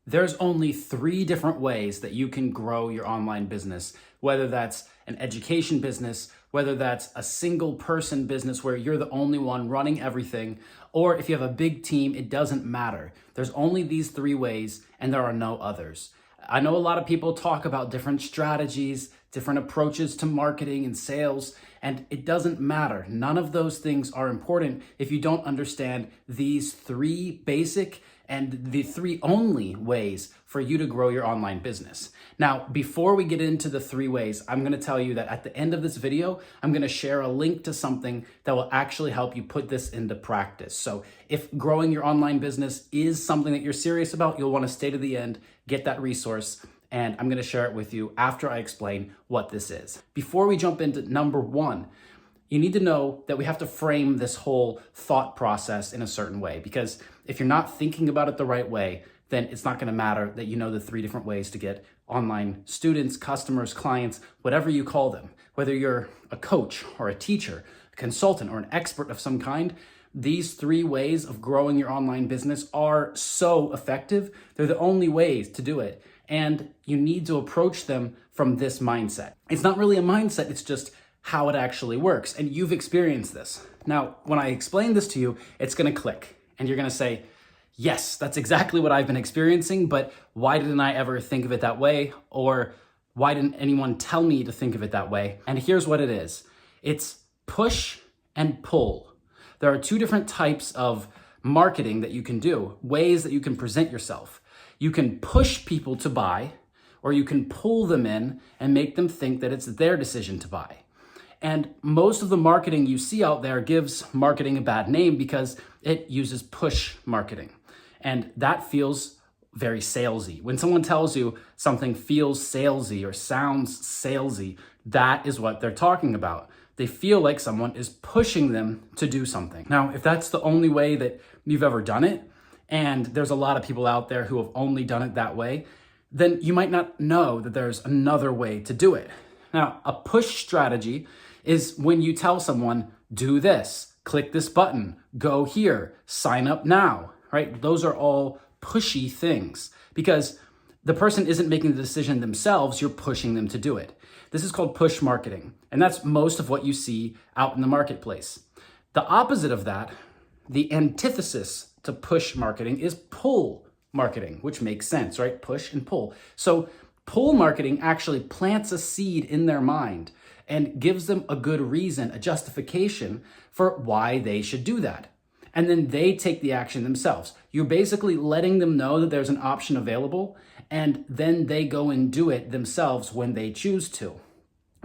There's only 3 different ways that you can grow your online business, whether that's an education business, whether that's a single person business where you're the only one running everything, or if you have a big team, it doesn't matter. There's only these 3 ways and there are no others. I know a lot of people talk about different strategies, different approaches to marketing and sales, and it doesn't matter. None of those things are important if you don't understand these 3 basic and the 3 only ways for you to grow your online business. Now, before we get into the 3 ways, I'm gonna tell you that at the end of this video, I'm gonna share a link to something that will actually help you put this into practice. So if growing your online business is something that you're serious about, you'll wanna stay to the end, get that resource, and I'm gonna share it with you after I explain what this is. Before we jump into number 1, you need to know that we have to frame this whole thought process in a certain way, because if you're not thinking about it the right way, then it's not gonna matter that you know the 3 different ways to get online students, customers, clients, whatever you call them. Whether you're a coach or a teacher, a consultant, or an expert of some kind, these 3 ways of growing your online business are so effective. They're the only ways to do it. And you need to approach them from this mindset. It's not really a mindset, it's just how it actually works. And you've experienced this. Now, when I explain this to you, it's gonna click and you're gonna say, yes, that's exactly what I've been experiencing, but why didn't I ever think of it that way? Or why didn't anyone tell me to think of it that way? And here's what it is. It's push and pull. There are 2 different types of marketing that you can do, ways that you can present yourself. You can push people to buy, or you can pull them in and make them think that it's their decision to buy. And most of the marketing you see out there gives marketing a bad name because it uses push marketing. And that feels very salesy. When someone tells you something feels salesy or sounds salesy, that is what they're talking about. They feel like someone is pushing them to do something. Now, if that's the only way that you've ever done it, and there's a lot of people out there who have only done it that way, then you might not know that there's another way to do it. Now, a push strategy is when you tell someone, do this, click this button, go here, sign up now, right? Those are all pushy things because the person isn't making the decision themselves, you're pushing them to do it. This is called push marketing, and that's most of what you see out in the marketplace. The opposite of that, the antithesis to push marketing, is pull marketing, which makes sense, right? Push and pull. So pull marketing actually plants a seed in their mind and gives them a good reason, a justification for why they should do that. And then they take the action themselves. You're basically letting them know that there's an option available, and then they go and do it themselves when they choose to.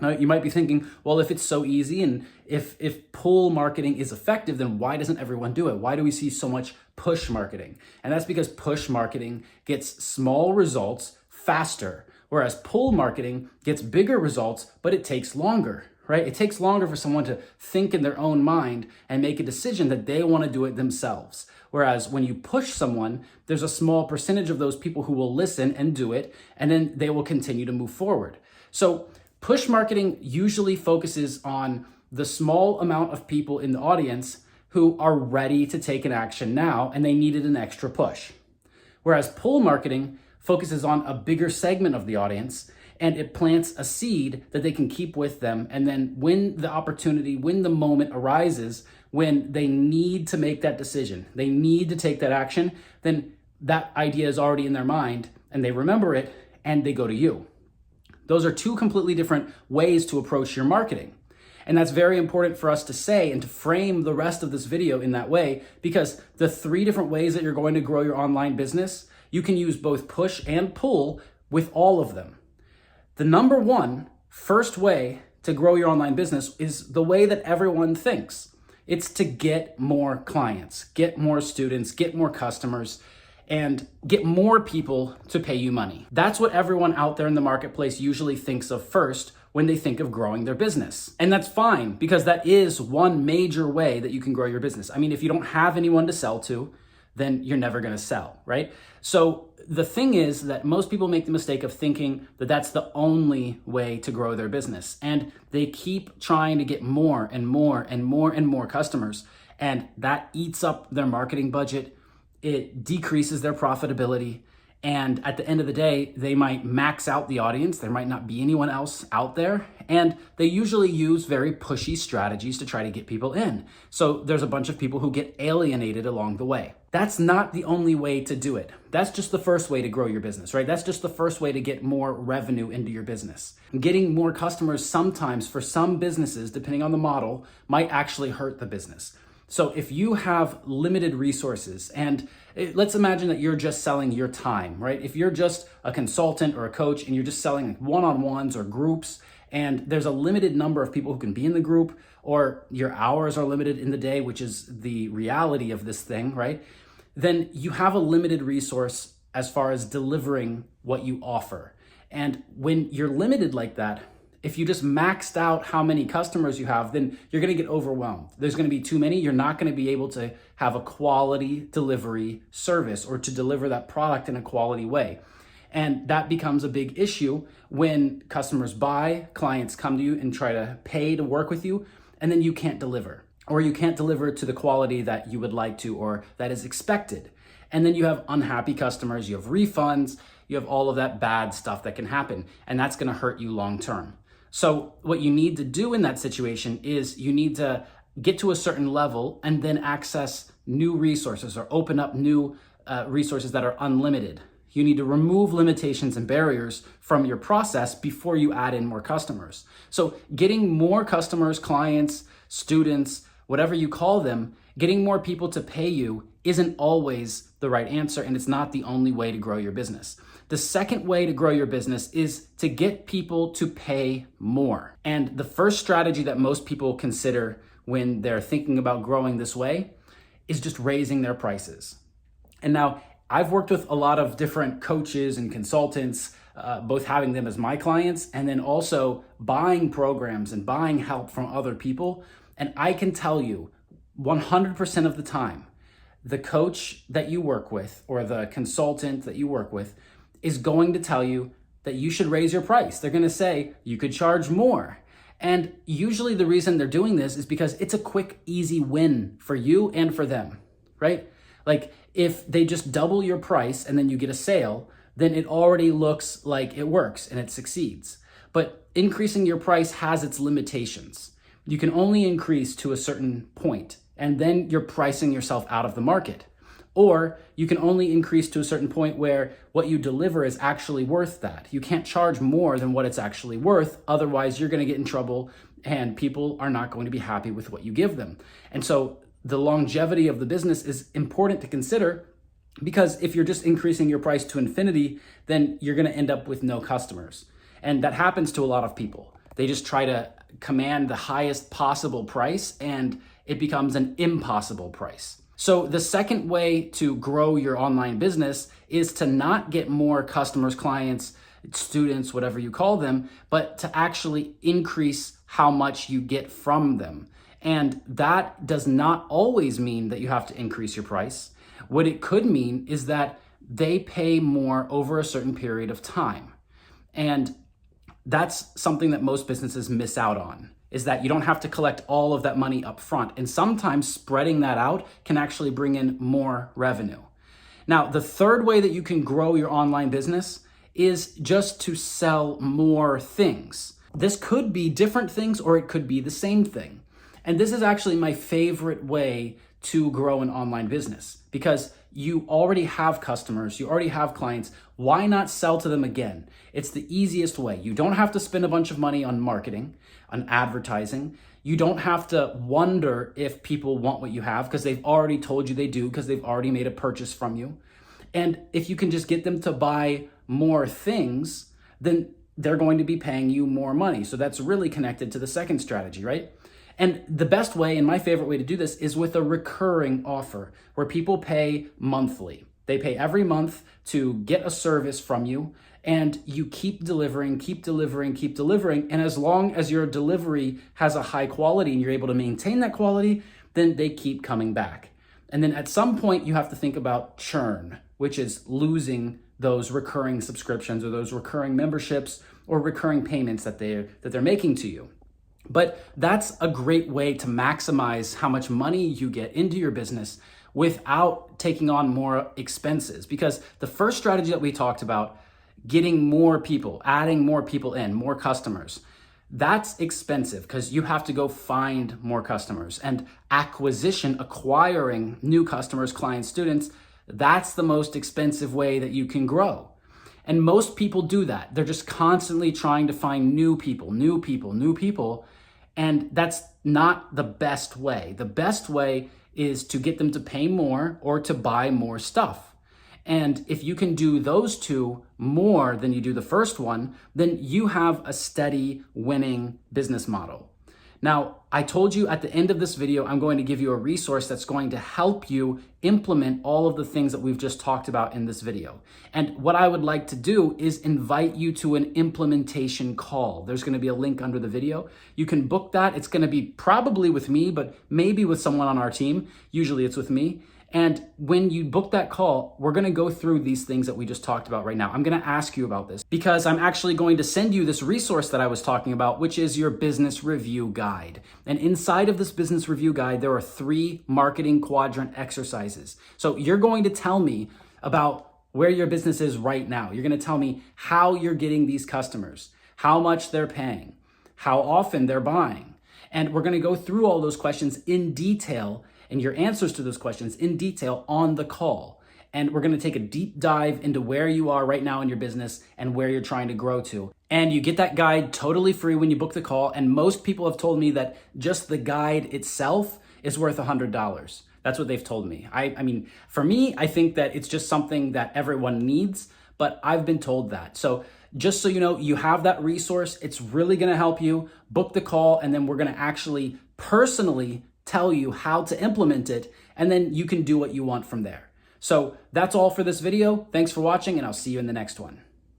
Now, you might be thinking, well, if it's so easy and if pull marketing is effective, then why doesn't everyone do it? Why do we see so much push marketing? And that's because push marketing gets small results faster, whereas pull marketing gets bigger results, but it takes longer, right? It takes longer for someone to think in their own mind and make a decision that they want to do it themselves. Whereas when you push someone, there's a small percentage of those people who will listen and do it, and then they will continue to move forward. So push marketing usually focuses on the small amount of people in the audience who are ready to take an action now and they needed an extra push. Whereas pull marketing focuses on a bigger segment of the audience and it plants a seed that they can keep with them. And then when the opportunity, when the moment arises, when they need to make that decision, they need to take that action, then that idea is already in their mind and they remember it and they go to you. Those are 2 completely different ways to approach your marketing. And that's very important for us to say and to frame the rest of this video in that way, because the 3 different ways that you're going to grow your online business, you can use both push and pull with all of them. The number 1 first way to grow your online business is the way that everyone thinks. It's to get more clients, get more students, get more customers, and get more people to pay you money. That's what everyone out there in the marketplace usually thinks of first when they think of growing their business. And that's fine, because that is one major way that you can grow your business. I mean, if you don't have anyone to sell to, then you're never gonna sell, right? So the thing is that most people make the mistake of thinking that that's the only way to grow their business. And they keep trying to get more and more and more and more customers. And that eats up their marketing budget. It decreases their profitability And at the end of the day, they might max out the audience. There might not be anyone else out there. And they usually use very pushy strategies to try to get people in. So there's a bunch of people who get alienated along the way. That's not the only way to do it. That's just the first way to grow your business, right? That's just the first way to get more revenue into your business. Getting more customers sometimes for some businesses, depending on the model, might actually hurt the business. So if you have limited resources, and let's imagine that you're just selling your time, right? If you're just a consultant or a coach and you're just selling like one-on-ones or groups, and there's a limited number of people who can be in the group, or your hours are limited in the day, which is the reality of this thing, right? Then you have a limited resource as far as delivering what you offer. And when you're limited like that, if you just maxed out how many customers you have, then you're gonna get overwhelmed. There's gonna be too many. You're not gonna be able to have a quality delivery service or to deliver that product in a quality way. And that becomes a big issue when customers buy, clients come to you and try to pay to work with you, and then you can't deliver, or you can't deliver to the quality that you would like to or that is expected. And then you have unhappy customers, you have refunds, you have all of that bad stuff that can happen, and that's gonna hurt you long term. So what you need to do in that situation is you need to get to a certain level and then access new resources or open up new resources that are unlimited. You need to remove limitations and barriers from your process before you add in more customers. So getting more customers, clients, students, whatever you call them, getting more people to pay you isn't always the right answer, and it's not the only way to grow your business. The second way to grow your business is to get people to pay more. And the first strategy that most people consider when they're thinking about growing this way is just raising their prices. And now I've worked with a lot of different coaches and consultants, both having them as my clients and then also buying programs and buying help from other people. And I can tell you 100% of the time, the coach that you work with or the consultant that you work with is going to tell you that you should raise your price. They're gonna say you could charge more. And usually the reason they're doing this is because it's a quick, easy win for you and for them, right? Like if they just double your price and then you get a sale, then it already looks like it works and it succeeds. But increasing your price has its limitations. You can only increase to a certain point, and then you're pricing yourself out of the market. Or you can only increase to a certain point where what you deliver is actually worth that. You can't charge more than what it's actually worth. Otherwise, you're going to get in trouble and people are not going to be happy with what you give them. And so the longevity of the business is important to consider, because if you're just increasing your price to infinity, then you're going to end up with no customers. And that happens to a lot of people. They just try to command the highest possible price and it becomes an impossible price. So the second way to grow your online business is to not get more customers, clients, students, whatever you call them, but to actually increase how much you get from them. And that does not always mean that you have to increase your price. What it could mean is that they pay more over a certain period of time. And that's something that most businesses miss out on, is that you don't have to collect all of that money up front. And sometimes spreading that out can actually bring in more revenue. Now, the third way that you can grow your online business is just to sell more things. This could be different things or it could be the same thing. And this is actually my favorite way to grow an online business, because you already have customers, you already have clients. Why not sell to them again? It's the easiest way. You don't have to spend a bunch of money on marketing, on advertising. You don't have to wonder if people want what you have, because they've already told you they do, because they've already made a purchase from you. And if you can just get them to buy more things, then they're going to be paying you more money. So that's really connected to the second strategy, right? And the best way, and my favorite way to do this, is with a recurring offer where people pay monthly. They pay every month to get a service from you, and you keep delivering, keep delivering, keep delivering. And as long as your delivery has a high quality and you're able to maintain that quality, then they keep coming back. And then at some point you have to think about churn, which is losing those recurring subscriptions or those recurring memberships or recurring payments that they're making to you. But that's a great way to maximize how much money you get into your business without taking on more expenses. Because the first strategy that we talked about, getting more people, adding more people in, more customers, that's expensive because you have to go find more customers. And acquisition, acquiring new customers, clients, students, that's the most expensive way that you can grow. And most people do that. They're just constantly trying to find new people. And that's not the best way. The best way is to get them to pay more or to buy more stuff. And if you can do those two more than you do the first one, then you have a steady winning business model. Now, I told you at the end of this video, I'm going to give you a resource that's going to help you implement all of the things that we've just talked about in this video. And what I would like to do is invite you to an implementation call. There's going to be a link under the video. You can book that. It's going to be probably with me, but maybe with someone on our team. Usually it's with me. And when you book that call, we're going to go through these things that we just talked about right now. I'm going to ask you about this because I'm actually going to send you this resource that I was talking about, which is your business review guide. And inside of this business review guide, there are 3 marketing quadrant exercises. So you're going to tell me about where your business is right now. You're going to tell me how you're getting these customers, how much they're paying, how often they're buying. And we're going to go through all those questions in detail and your answers to those questions in detail on the call. And we're going to take a deep dive into where you are right now in your business and where you're trying to grow to. And you get that guide totally free when you book the call. And most people have told me that just the guide itself is worth $100. That's what they've told me. I mean, for me, I think that it's just something that everyone needs, but I've been told that. So just so you know, you have that resource. It's really going to help you. Book the call, and then we're going to actually personally tell you how to implement it, and then you can do what you want from there. So that's all for this video. Thanks for watching, and I'll see you in the next one.